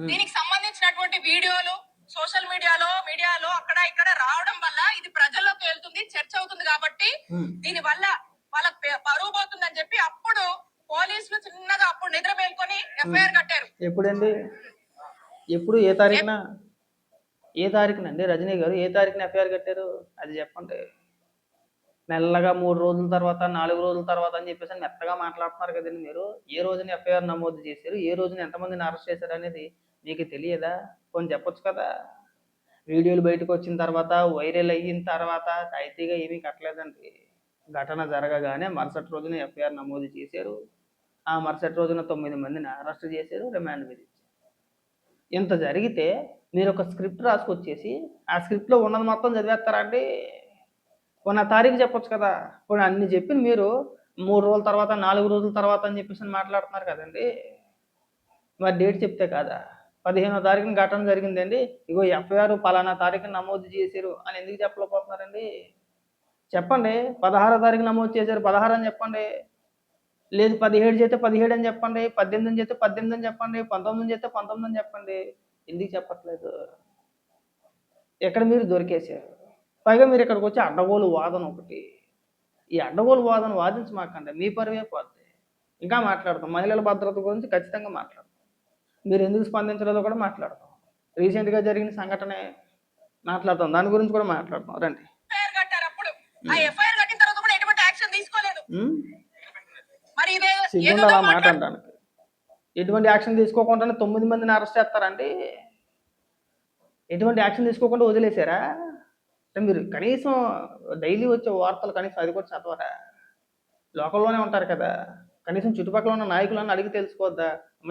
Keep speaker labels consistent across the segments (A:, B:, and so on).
A: దీనికి సంబంధించినటువంటి వీడియోలు సోషల్ మీడియాలో అక్కడ ఇక్కడ రావడం వల్ల ఇది ప్రజల్లోకి వెళ్తుంది, చర్చ అవుతుంది కాబట్టి దీని వల్ల వాళ్ళకి పరువు పోతుందని చెప్పి అప్పుడు పోలీసులు చిన్నగా అప్పుడు నిద్ర మేల్కొని ఎఫ్ఐఆర్ కట్టారు.
B: ఎప్పుడండి? ఎప్పుడు? ఏ తారీఖున అండి? రజనీ గారు ఏ తారీఖున ఎఫ్ఐఆర్ కట్టారు అది చెప్పండి. మెల్లగా 3 రోజుల తర్వాత 4 రోజుల తర్వాత అని చెప్పేసి మెత్తగా మాట్లాడుతున్నారు కదండి మీరు. ఏ రోజున ఎఫ్ఐఆర్ నమోదు చేశారు, ఏ రోజున ఎంతమందిని అరెస్ట్ చేశారు అనేది మీకు తెలియదా? కొంచెం చెప్పొచ్చు కదా. వీడియోలు బయటకు వచ్చిన తర్వాత వైరల్ అయిన తర్వాత తాయితీగా ఏమీ కట్టలేదండి. ఘటన జరగగానే మరుసటి రోజున ఎఫ్ఐఆర్ నమోదు చేశారు. ఆ మరుసటి రోజున 9 మందిని అరెస్ట్ చేశారు, రిమాండ్ విధించారు. ఇంత జరిగితే మీరు ఒక స్క్రిప్ట్ రాసుకొచ్చేసి ఆ స్క్రిప్ట్లో ఉన్నది మొత్తం చదివేస్తారా అండి? కొన్ని తారీఖు చెప్పొచ్చు కదా. కొన్ని అన్ని చెప్పి మీరు 3 రోజుల తర్వాత 4 రోజుల తర్వాత అని చెప్పేసి మాట్లాడుతున్నారు కదండి. మరి డేట్ చెప్తే కాదా? 15వ తారీఖున ఘటన జరిగిందండి, ఇగో ఎఫ్ఐఆర్ పలానా తారీఖున నమోదు చేశారు అని ఎందుకు చెప్పలేకపోతున్నారండి? చెప్పండి. 16వ తారీఖు నమోదు చేశారు 16 అని చెప్పండి. లేదు 17 చేస్తే 17 అని చెప్పండి, 18 చేస్తే 18 అని చెప్పండి, 19 చేస్తే 19 అని చెప్పండి. ఎందుకు చెప్పట్లేదు? ఎక్కడ మీరు దొరికేశారు. పైగా మీరు ఇక్కడికి వచ్చి అడ్డగోలు వాదన ఒకటి. ఈ అడ్డగోలు వాదన వాదించమాకండి, మీ పరువే పోద్ది. ఇంకా మాట్లాడతాం, మహిళల భద్రత గురించి ఖచ్చితంగా మాట్లాడతాం. మీరు ఎందుకు స్పందించలేదో కూడా మాట్లాడతాం. రీసెంట్గా జరిగిన సంఘటనే మాట్లాడతాం, దాని గురించి కూడా మాట్లాడతాం. రండి. సిగ్గుండాలా మాట అనడానికి? ఎటువంటి యాక్షన్ తీసుకోకుండానే 9 మందిని అరెస్ట్ చేస్తారండి? ఎటువంటి యాక్షన్ తీసుకోకుండా వదిలేశారా? మీరు కనీసం డైలీ వచ్చే వార్తలు కనీసం అది కూడా చదవరా? లోకల్లోనే ఉంటారు కదా, కనీసం చుట్టుపక్కల ఉన్న నాయకులను అడిగి తెలుసుకోవద్దా?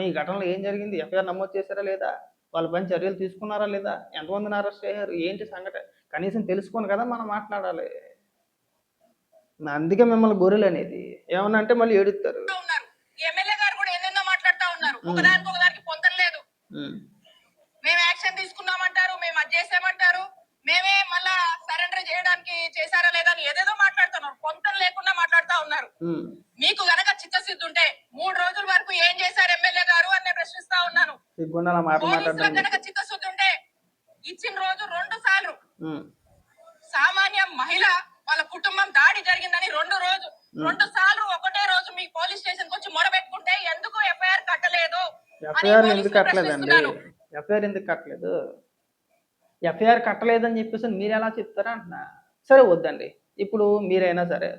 B: ఈ ఘటనలో ఏం జరిగింది, ఎఫ్ఐఆర్ నమోదు చేశారా లేదా, వాళ్ళ పైన చర్యలు తీసుకున్నారా లేదా, ఎంతమందిని అరెస్ట్ చేశారు, ఏంటి సంఘటన కనీసం తెలుసుకోను కదా మనం మాట్లాడాలి. అందుకే మిమ్మల్ని గొర్రెలు అనేది. ఏమన్నా అంటే మళ్ళీ ఏడుస్తారు.
A: ఎమ్మెల్యే గారు కూడా ఏదైనా మాట్లాడుతూ ఉన్నారు, ఒకదానికి ఒకదానికి పొంతం లేదు. మేము యాక్షన్ తీసుకున్నామంటారు, మేము అది చేసామంటారు, మేమే మళ్ళా సరెండర్ చేయడానికి చేశారా లేదా అని ఏదేదో మాట్లాడుతున్నారు, పొంతం లేకుండా మాట్లాడుతూ ఉన్నారు. మీకు గనక చిత్తశుద్ధి ఉంటే 3 రోజుల వరకు ఏం చేశారు ఎమ్మెల్యే గారు అని నేను ప్రశ్నిస్తా ఉన్నాను. గనక చిత్తశుద్ధి ఉంటే ఇచ్చిన రోజు 2 సార్లు సామాన్య మహిళ వాళ్ళ కుటుంబం దాడి జరిగిందని 2 సార్లు ఒకటే రోజు మీ పోలీస్ స్టేషన్ కి వచ్చి మొరబెట్టుకుంటే ఎందుకు ఎఫ్ఐఆర్ కట్టలేదు?
B: ఎఫ్ఐఆర్ ఎందుకు కట్టలేదండి? ఎఫ్ఐఆర్ ఎందుకు కట్టలేదు? ఎఫ్ఐఆర్ కట్టలేదని చెప్పేసి మీరు ఎలా చెప్తారా అంటున్నా. సరే వద్దండి, ఇప్పుడు మీరైనా సరే,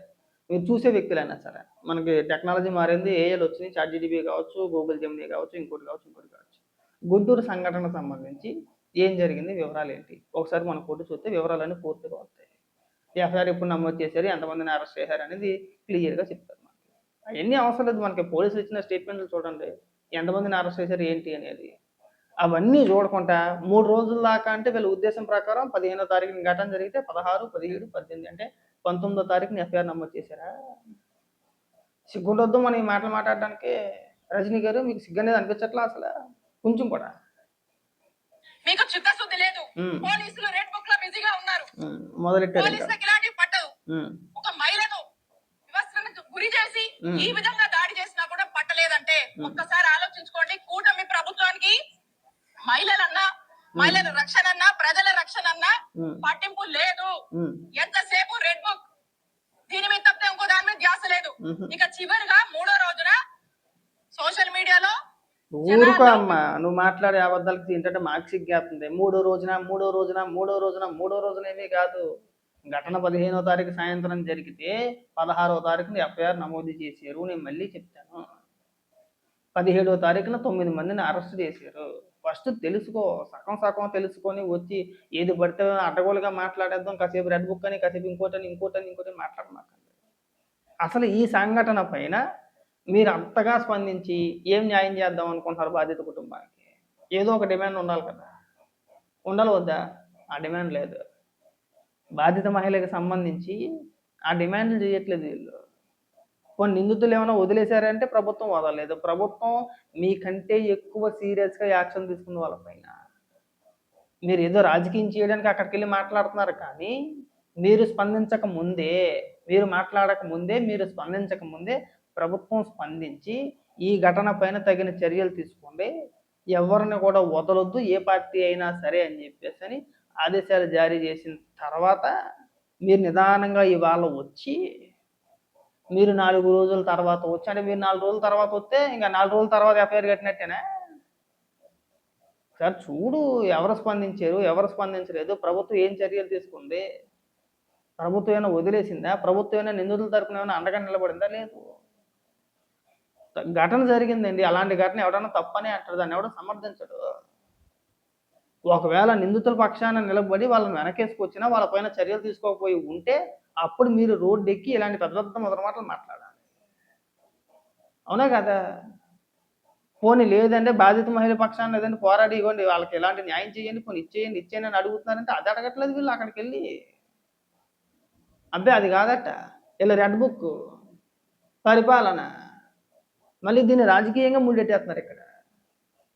B: మీరు చూసే వ్యక్తులైనా సరే, మనకి టెక్నాలజీ మారింది, ఏఐలు వచ్చినాయి, చాట్‌జీపీటీ కావచ్చు, గూగుల్ జెమినీ కావచ్చు, ఇంకోటి కావచ్చు. గుంటూరు సంఘటనకు సంబంధించి ఏం జరిగింది, వివరాలు ఏంటి, ఒకసారి మన కొట్టు చూస్తే వివరాలన్నీ పూర్తిగా వస్తాయి. ఎఫ్ఐఆర్ ఎప్పుడు నమోదు చేశారు, ఎంతమందిని అరెస్ట్ చేశారు అనేది క్లియర్గా చెప్తారు. మనకి అవన్నీ అవసరం లేదు. మనకి పోలీసులు ఇచ్చిన స్టేట్మెంట్లు చూడండి, ఎంతమందిని అరెస్ట్ చేశారు ఏంటి అనేది. అవన్నీ చూడకుండా 3 రోజుల దాకా అంటే వీళ్ళ ఉద్దేశం ప్రకారం 15వ తారీఖున ఘటన జరిగితే 16, 17, 18 అంటే 19వ తారీఖున ఎఫ్ఐఆర్ నమోదు చేశారా? సిగ్గుండొద్దు మనం ఈ మాటలు మాట్లాడడానికి. రజనీ గారు మీకు సిగ్గు అనేది అనిపించట్లా అసలు కొంచెం కూడా?
A: మీకు చిత్తశుద్ధి లేదు. పోలీసులు రెడ్ బుక్ లో బిజీగా ఉన్నారు.
B: మొదలెట్టారు.
A: పోలీసులకు ఇలాంటి పట్టదు. ఒక మహిళను వివస్త్రానికి గురి చేసి ఈ విధంగా దాడి చేసినా కూడా పట్టలేదంటే ఒక్కసారి ఆలోచించుకోండి. కూటమి ప్రభుత్వానికి మహిళల రక్షణ అన్నా, ప్రజల రక్షణ అన్నా పట్టింపు లేదు. ఎంతసేపు రెడ్ బుక్, దీని మీద తప్పితే ఇంకో దాని మీద ధ్యాస లేదు. ఇక చివరిగా 3వ రోజున సోషల్ మీడియాలో
B: ఊరుకో అమ్మా, నువ్వు మాట్లాడే అబద్ధాలకి ఏంటంటే మాకు సిగ్గేస్తుంది. 3వ రోజున ఏమీ కాదు, ఘటన 15వ తారీఖు సాయంత్రం జరిగితే 16వ తారీఖున ఎఫ్ఐఆర్ నమోదు చేశారు. నేను మళ్ళీ చెప్తాను, 17వ తారీఖున 9 మందిని అరెస్ట్ చేశారు. ఫస్ట్ తెలుసుకో, సగం తెలుసుకొని వచ్చి ఏది పడితే అడ్డగోలుగా మాట్లాడేద్దాం, కాసేపు రెడ్ బుక్ అని, కాసేపు ఇంకోటి మాట్లాడమాకండి. అసలు ఈ సంఘటన పైన మీరు అంతగా స్పందించి ఏం న్యాయం చేద్దాం అనుకుంటున్నారు బాధిత కుటుంబానికి? ఏదో ఒక డిమాండ్ ఉండాలి కదా, ఉండాలి వద్దా? ఆ డిమాండ్ లేదు. బాధిత మహిళకి సంబంధించి ఆ డిమాండ్లు చేయట్లేదు వీళ్ళు. కొన్ని నిందితులు ఏమైనా వదిలేశారంటే ప్రభుత్వం వదలలేదు. ప్రభుత్వం మీకంటే ఎక్కువ సీరియస్గా యాక్షన్ తీసుకున్న వాళ్ళపైన. మీరు ఏదో రాజకీయం చేయడానికి అక్కడికి వెళ్ళి మాట్లాడుతున్నారు, కానీ మీరు స్పందించక ముందే, మీరు స్పందించక ముందే ప్రభుత్వం స్పందించి ఈ ఘటన పైన తగిన చర్యలు తీసుకోండి. ఎవరిని కూడా వదలొద్దు, ఏ పార్టీ అయినా సరే అని చెప్పేసి అని ఆదేశాలు జారీ చేసిన తర్వాత మీరు నిదానంగా ఇవాళ వచ్చి మీరు 4 రోజుల తర్వాత వచ్చి అంటే మీరు 4 రోజుల తర్వాత వస్తే ఇంకా 4 రోజుల తర్వాత ఎఫ్ఐఆర్ కట్టినట్టేనా? సార్ చూడు, ఎవరు స్పందించారు, ఎవరు స్పందించలేదు, ప్రభుత్వం ఏం చర్యలు తీసుకుంది, ప్రభుత్వం ఏమైనా వదిలేసిందా, ప్రభుత్వం ఏమైనా నిందితుల తరపున ఏమైనా అండగా నిలబడిందా? లేదు. ఘటన జరిగిందండి, అలాంటి ఘటన ఎవడన్నా తప్పనే అంటారు, దాన్ని ఎవడో సమర్థించడు. ఒకవేళ నిందితుల పక్షాన నిలబడి వాళ్ళని వెనకేసుకొచ్చినా వాళ్ళ పైన చర్యలు తీసుకోకపోయి ఉంటే అప్పుడు మీరు రోడ్డు ఎక్కి ఇలాంటి పెద్ద పెద్ద మొదటి మాటలు మాట్లాడాలి. అవునా కదా? పోనీ లేదంటే బాధిత మహిళ పక్షాన లేదంటే పోరాడి ఇవ్వండి, వాళ్ళకి ఎలాంటి న్యాయం చేయండి, పోనీ ఇచ్చేయండి అని అడుగుతున్నారంటే అది అడగట్లేదు వీళ్ళు అక్కడికి వెళ్ళి. అబ్బే అది కాదట, ఇలా రెడ్ బుక్ పరిపాలన, మళ్ళీ దీన్ని రాజకీయంగా ముళ్ళెట్టేస్తున్నారు ఇక్కడ.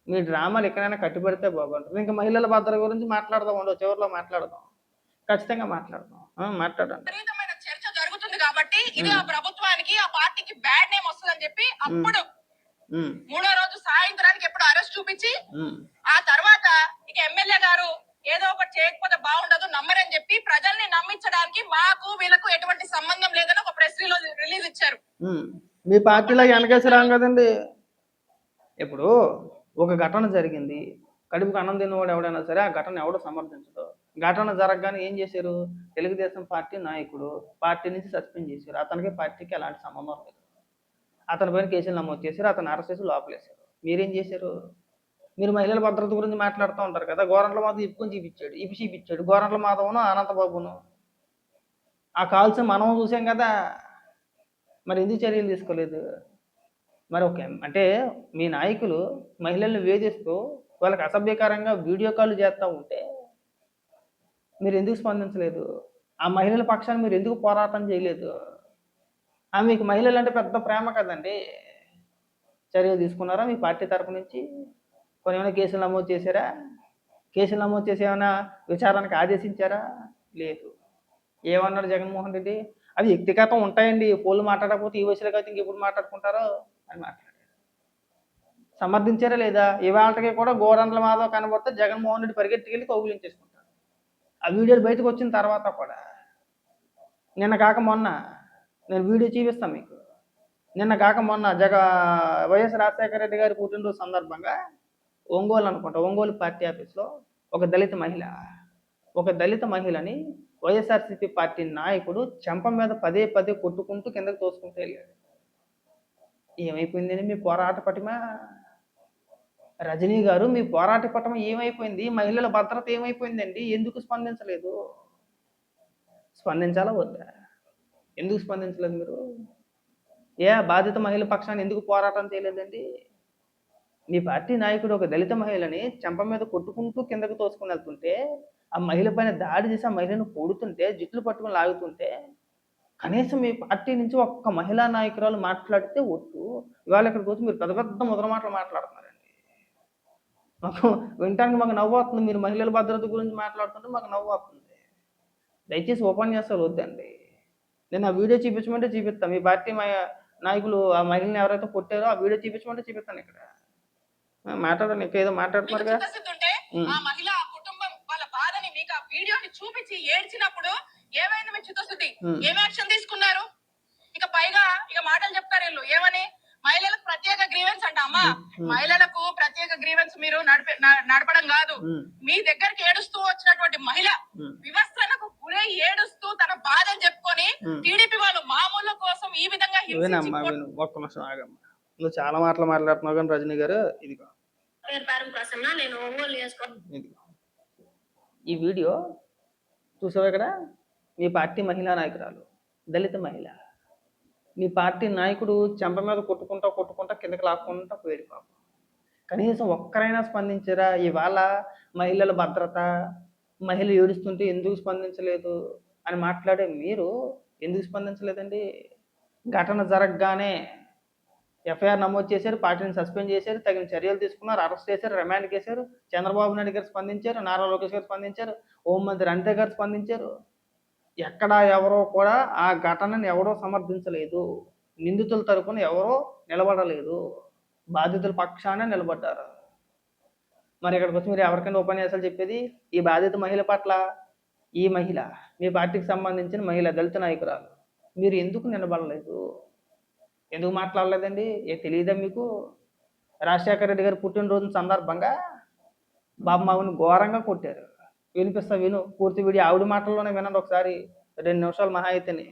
B: మీ డ్రామాలు ఎక్కడైనా కట్టుబడితే బాగుంటుంది. ఇంకా మహిళల భద్రత గురించి మాట్లాడదాం, చివరిలో మాట్లాడదాం, ఖచ్చితంగా మాట్లాడదాం. మాట్లాడండి.
A: విపరీతమైన చర్చ జరుగుతుంది కాబట్టి ఇది ఆ ప్రభుత్వానికి ఆ పార్టీకి బ్యాడ్ నేమ్ వస్తుందని చెప్పి అప్పుడు మూడో రోజు సాయంత్రానికి ఎప్పుడు అరెస్ట్ చూపించి ఆ తర్వాత ఇక ఎమ్మెల్యే గారు ఏదో ఒకటి చేయకపోతే బాగుండదు నమ్మరని చెప్పి ప్రజల్ని నమ్మించడానికి మాకు వీళ్ళకు ఎటువంటి సంబంధం లేదని ఒక ప్రెస్ రిలీజ్ ఇచ్చారు.
B: మీ పార్టీలో వెనకేసరాం కదండి. ఇప్పుడు ఒక ఘటన జరిగింది, కడుపుకు అన్నం తిన్నవాడు ఎవడైనా సరే ఆ ఘటన ఎవడో సమర్థించడు. ఘటన జరగగానే ఏం చేశారు, తెలుగుదేశం పార్టీ నాయకుడు పార్టీ నుంచి సస్పెండ్ చేశారు, అతనికి పార్టీకి ఎలాంటి సంబంధం లేదు, అతని పైన కేసులు నమోదు చేశారు, అతను అరెస్ట్ చేసి లోపలేశారు. మీరేం చేశారు? మీరు మహిళల భద్రత గురించి మాట్లాడుతూ ఉంటారు కదా, గోరంట్ల మాధవ్ ఇప్పుకొని చూపించాడు గోరంట్ల మాధవను అనంతబాబును, ఆ కాల్స్ మనం చూసాం కదా, మరి ఎందుకు చర్యలు తీసుకోలేదు? మరి అంటే మీ నాయకులు మహిళల్ని వేధిస్తూ వాళ్ళకి అసభ్యకరంగా వీడియో కాల్ చేస్తూ ఉంటే మీరు ఎందుకు స్పందించలేదు? ఆ మహిళల పక్షాన్ని మీరు ఎందుకు పోరాటం చేయలేదు? మీకు మహిళలు అంటే పెద్ద ప్రేమ కదండి. చర్యలు తీసుకున్నారా మీ పార్టీ తరపు నుంచి? కొన్ని ఏమైనా కేసులు నమోదు చేశారా? కేసులు నమోదు చేసి ఏమైనా విచారణకు ఆదేశించారా? లేదు. ఏమన్నాడు జగన్మోహన్ రెడ్డి? అవి వ్యక్తిగతం ఉంటాయండి, పోలు మాట్లాడకపోతే ఈ వయసులో అయితే ఇంకెప్పుడు మాట్లాడుకుంటారో అని మాట్లాడారు. సమర్థించారా లేదా? ఇవాళకి కూడా గోరంట్ల మాధవ్ కనబడితే జగన్మోహన్ రెడ్డి పరిగెత్తుకెళ్ళి కౌగులించేసుకుంటారు. ఆ వీడియోలు బయటకు వచ్చిన తర్వాత కూడా నిన్న కాక మొన్న నేను వీడియో చూపిస్తాను మీకు. నిన్న కాక మొన్న వైఎస్ రాజశేఖర రెడ్డి గారి పుట్టినరోజు సందర్భంగా ఒంగోలు అనుకుంటా, ఒంగోలు పార్టీ ఆఫీస్లో ఒక దళిత మహిళని వైఎస్ఆర్సీపీ పార్టీ నాయకుడు చెంప మీద పదే పదే కొట్టుకుంటూ కిందకు తోసుకుంటూ వెళ్ళాడు. ఏమైపోయిందని మీ పోరాట పటిమ? రజనీ గారు, మీ పోరాట పటిమ ఏమైపోయింది? మహిళల భద్రత ఏమైపోయిందండి? ఎందుకు స్పందించలేదు? స్పందించాలా వద్దా? ఎందుకు స్పందించలేదు మీరు? బాధిత మహిళల పక్షాన్ని ఎందుకు పోరాటం చేయలేదండి? మీ పార్టీ నాయకుడు ఒక దళిత మహిళని చెంప మీద కొట్టుకుంటూ కిందకు తోసుకుని వెళ్తుంటే, ఆ మహిళ పైన దాడి చేసి ఆ మహిళను కొడుతుంటే, జుట్లు పట్టుకుని లాగుతుంటే కనీసం మీ పార్టీ నుంచి ఒక్క మహిళా నాయకురాలు మాట్లాడితే వద్దు, ఇవాళ ఇక్కడికి వచ్చి మీరు పెద్ద పెద్ద ముద్ర మాటలు మాట్లాడుతున్నారండి. వినటానికి మాకు నవ్వు వస్తుంది. మీరు మహిళల భద్రత గురించి మాట్లాడుతుంటే మాకు నవ్వు వస్తుంది. దయచేసి ఉపన్యాసాలు వద్దండి. నేను ఆ వీడియో చూపించమంటే చూపిస్తాను. మీ పార్టీ నాయకులు ఆ మహిళని ఎవరైతే కొట్టారో ఆ వీడియో చూపించమంటే చూపిస్తాను. ఇక్కడ మాట్లాడండి, ఇంకా ఏదో మాట్లాడుతున్నారుగా.
A: ఆ మహిళ ఆ కుటుంబం వాళ్ళ బాధని మీకు ఆ వీడియోని చూపించి ఏడ్చినప్పుడు ఏమైంది మీ చిత్తశుద్ధి? ఏం యాక్షన్ తీసుకున్నారు? ఇక పైగా ఇక మాటలు చెప్తారు వీళ్ళు ఏమని, మహిళలకు ప్రత్యేక గ్రీవెన్స్ అంట. అమ్మా, మహిళలకు ప్రత్యేక గ్రీవెన్స్ మీరు నడపడం కాదు, మీ దగ్గరికి ఏడుస్తూ వచ్చినటువంటి మహిళ వివస్త్రణకు గురై ఏడుస్తూ తన బాధను చెప్పుకొని టీడీపీ వాళ్ళు మామూలు కోసం ఈ విధంగా
B: ఒక్క నిమిషం ఆగమ్మా, నువ్వు చాలా మాటలు మాట్లాడుతున్నావు కానీ రజనీ గారు, ఇదిగో ఈ వీడియో చూసావు ఇక్కడ. మీ పార్టీ మహిళా నాయకురాలు, దళిత మహిళ, మీ పార్టీ నాయకుడు చెంప మీద కొట్టుకుంటా కిందకి లాక్కుంటా పోయాడు పాపం. కనీసం ఒక్కరైనా స్పందించారా? ఇవాళ మహిళల భద్రత, మహిళ ఏడుస్తుంటే ఎందుకు స్పందించలేదు అని మాట్లాడే మీరు ఎందుకు స్పందించలేదండి? ఘటన జరగగానే ఎఫ్ఐఆర్ నమోదు చేశారు, పార్టీని సస్పెండ్ చేశారు, తగిన చర్యలు తీసుకున్నారు, అరెస్ట్ చేశారు, రిమాండ్ చేశారు. చంద్రబాబు నాయుడు గారు స్పందించారు, నారా లోకేష్ గారు స్పందించారు, హోంమంత్రి అనిత గారు స్పందించారు. ఎక్కడా ఎవరో కూడా ఆ ఘటనని ఎవరో సమర్థించలేదు. నిందితుల తరపున ఎవరో నిలబడలేదు, బాధితుల పక్షానే నిలబడ్డారు. మరి ఇక్కడికి వచ్చి మీరు ఎవరికైనా ఉపన్యాసాలు చెప్పేది ఈ బాధిత మహిళ పట్ల. ఈ మహిళ మీ పార్టీకి సంబంధించిన మహిళ, దళిత నాయకురాలు. మీరు ఎందుకు నిలబడలేదు? ఎందుకు మాట్లాడలేదండి? తెలియదా మీకు? రాజశేఖర రెడ్డి గారు పుట్టినరోజు సందర్భంగా బాబు మామని ఘోరంగా కొట్టారు. వినిపిస్తా, విను పూర్తి వీడియో. ఆవిడ మాటల్లోనే వినండి ఒకసారి, 2 నిమిషాలు మహా అయితేనే.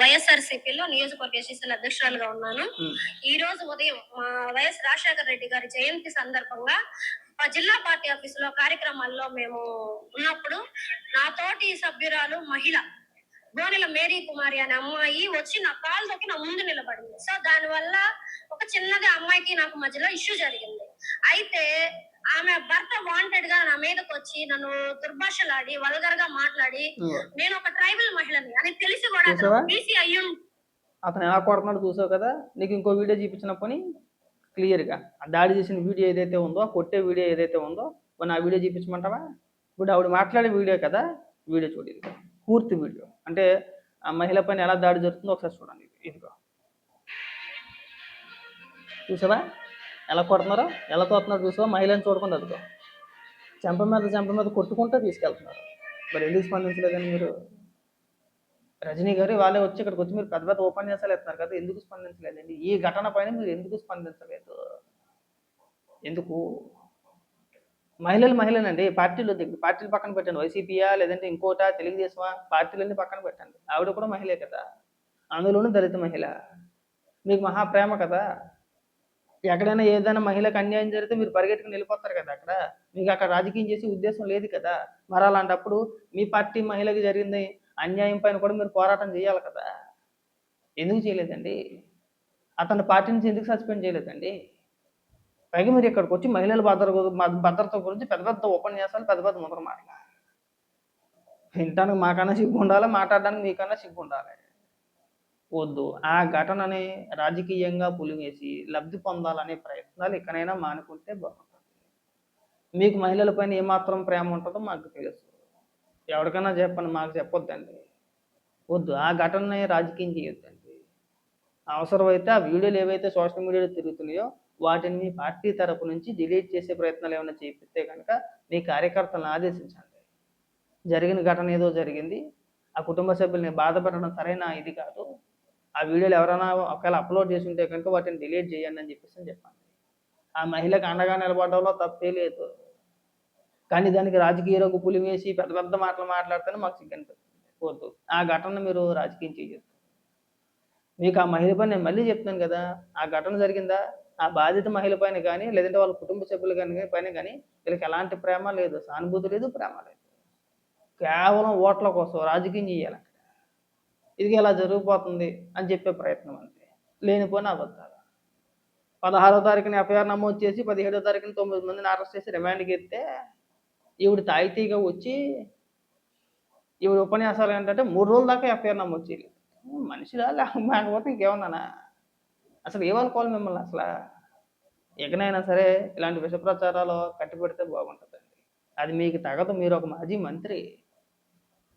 C: వైఎస్ఆర్సీపీలో నియోజకవర్గ ఎస్సీసీఎల్ అధ్యక్షురాలుగా ఉన్నాను. ఈ రోజు ఉదయం వైఎస్ రాజశేఖర రెడ్డి గారి జయంతి సందర్భంగా జిల్లా పార్టీ ఆఫీసులో కార్యక్రమాల్లో మేము ఉన్నప్పుడు నా తోటి సభ్యురాలు మహిళ గోనెల మేరీ కుమారి అనే అమ్మాయి వచ్చి నా కాలు తొక్కి నా ముందు నిలబడింది. సో దాని వల్ల ఒక చిన్నగా అమ్మాయికి నాకు మధ్యలో ఇష్యూ జరిగింది. అయితే ఆమె భర్త వాంటెడ్ గా నా మీదకి వచ్చి నన్ను దుర్భాషలాడి వల్గర్ గా మాట్లాడి, నేను ఒక ట్రైబల్ మహిళని అని తెలిసి కూడా బీసీ అయ్యి
B: అతను ఎలా కొడుతున్నాడు చూసావు కదా. నీకు ఇంకో వీడియో చూపించినప్పుడు క్లియర్గా ఆ దాడి చేసిన వీడియో ఏదైతే ఉందో, ఆ కొట్టే వీడియో ఏదైతే ఉందో, ఆ వీడియో చూపించమంటావా? ఇప్పుడు ఆవిడ మాట్లాడే వీడియో కదా, వీడియో చూడండి, పూర్తి వీడియో. అంటే ఆ మహిళ పైన ఎలా దాడి జరుగుతుందో ఒకసారి చూడండి. ఇదిగో చూసావా ఎలా కొడుతున్నారో, ఎలా తోస్తున్నారో చూసావా? మహిళని చూడకుండా అదిగో చెంప మీద కొట్టుకుంటూ తీసుకెళ్తున్నారు. మరి ఎందుకు స్పందించలేదని మీరు? రజనీ గారు వాళ్ళే వచ్చి ఇక్కడికి వచ్చి మీరు పెద్ద పెద్ద ఉపన్యాసాలు ఇస్తున్నారు కదా, ఎందుకు స్పందించలేదండి? ఈ ఘటన పైన మీరు ఎందుకు స్పందించలేదు? ఎందుకు? మహిళలండి, పార్టీలు పార్టీలు పక్కన పెట్టండి. వైసీపీయా లేదంటే ఇంకోటా, తెలుగుదేశమా, పార్టీలన్నీ పక్కన పెట్టండి. ఆవిడ కూడా మహిళే కదా, అందులోనూ దళిత మహిళ. మీకు మహాప్రేమ కదా. ఎక్కడైనా ఏదైనా మహిళకు అన్యాయం జరిగితే మీరు పరిగెట్టుకుని వెళ్ళిపోతారు కదా. మీకు అక్కడ రాజకీయం చేసే ఉద్దేశం లేదు కదా. మరి అలాంటప్పుడు మీ పార్టీ మహిళకి జరిగింది అన్యాయం పైన కూడా మీరు పోరాటం చేయాలి కదా. ఎందుకు చేయలేదండి? అతని పార్టీ నుంచి ఎందుకు సస్పెండ్ చేయలేదండి? పైగా మీరు ఇక్కడికి వచ్చి మహిళల భద్రత గురించి పెద్ద పెద్ద ఉపన్యాసాలు, పెద్ద పెద్ద ముద్ర మాటలు. వినటానికి మాకన్నా సిగ్గు ఉండాలి, మాట్లాడడానికి మీకన్నా సిగ్గు ఉండాలి. వద్దు. ఆ ఘటనని రాజకీయంగా పులివేసి లబ్ధి పొందాలనే ప్రయత్నాలు ఇకనైనా మానుకుంటే బాగుంటుంది. మీకు మహిళల పైన ఏమాత్రం ప్రేమ ఉంటుందో మాకు తెలుసు. ఎవరికైనా చెప్పండి, మాకు చెప్పొద్దండి. వద్దు. ఆ ఘటనని రాజకీయం చేయొద్దండి. అవసరమైతే ఆ వీడియోలు ఏవైతే సోషల్ మీడియాలో తిరుగుతున్నాయో వాటిని మీ పార్టీ తరపు నుంచి డిలీట్ చేసే ప్రయత్నాలు ఏమైనా చేపిస్తే కనుక మీ కార్యకర్తలను ఆదేశించండి. జరిగిన ఘటన ఏదో జరిగింది, ఆ కుటుంబ సభ్యుల్ని బాధపడడం సరైన ఇది కాదు. ఆ వీడియోలు ఎవరైనా ఒకవేళ అప్లోడ్ చేసి ఉంటే కనుక వాటిని డిలీట్ చేయండి అని చెప్పండి. ఆ మహిళకు అండగా నిలబడడంలో తప్పే లేదు. కానీ దానికి రాజకీయ రంగు పులివేసి పెద్ద పెద్ద మాటలు మాట్లాడితేనే మాకు సిగ్గనిపిస్తుంది. వద్దు. ఆ ఘటన మీరు రాజకీయం చేయొద్దు. మీకు ఆ మహిళ పైన నేను మళ్ళీ చెప్తున్నాను కదా, ఆ ఘటన జరిగిందా ఆ బాధిత మహిళ పైన కానీ లేదంటే వాళ్ళ కుటుంబ సభ్యుల పైన కానీ వీళ్ళకి ఎలాంటి ప్రేమ లేదు, సానుభూతి లేదు, ప్రేమ లేదు. కేవలం ఓట్ల కోసం రాజకీయం చేయాలి. ఇది ఎలా జరిగిపోతుంది అని చెప్పే ప్రయత్నం అంతే, లేనిపోయిన అబద్ధాలు. 16వ తారీఖున ఎఫ్ఐఆర్ నమోదు చేసి 17వ తారీఖున 9 మందిని అరెస్ట్ చేసి రిమాండ్కి ఎత్తే ఈవిడ తాయితీగా వచ్చి ఈవిడ ఉపన్యాసాలు ఏంటంటే 3 రోజుల దాకా ఎఫ్ఐఆర్ నమోదు చేయలేదు. మనిషిలా లేకపోతే ఇంకేమన్నానా? అసలు ఏమనుకోవాలి మిమ్మల్ని? అసలు ఎక్కడైనా సరే ఇలాంటి విష ప్రచారాలు కట్టిపెడితే బాగుంటుందండి. అది మీకు తగదు. మీరు ఒక మాజీ మంత్రి.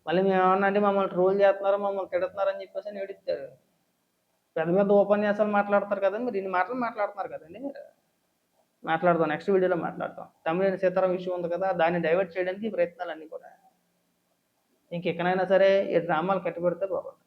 B: మళ్ళీ మేము ఏమన్నా అంటే మమ్మల్ని ట్రోల్ చేస్తున్నారు, మమ్మల్ని తిడుతున్నారని చెప్పేసి ఏడుస్తారు. పెద్ద పెద్ద ఉపన్యాసాలు మాట్లాడతారు కదా, మీరు ఇన్ని మాటలు మాట్లాడుతున్నారు కదండి. మీరు మాట్లాడతాం, నెక్స్ట్ వీడియోలో మాట్లాడతాం. తమిళ సీతారాం విషయం ఉంది కదా, దాన్ని డైవర్ట్ చేయడానికి ఈ ప్రయత్నాలన్నీ కూడా. ఇంకెక్కడైనా సరే ఈ డ్రామాలు కట్టిపెడితే బాగుంటుంది.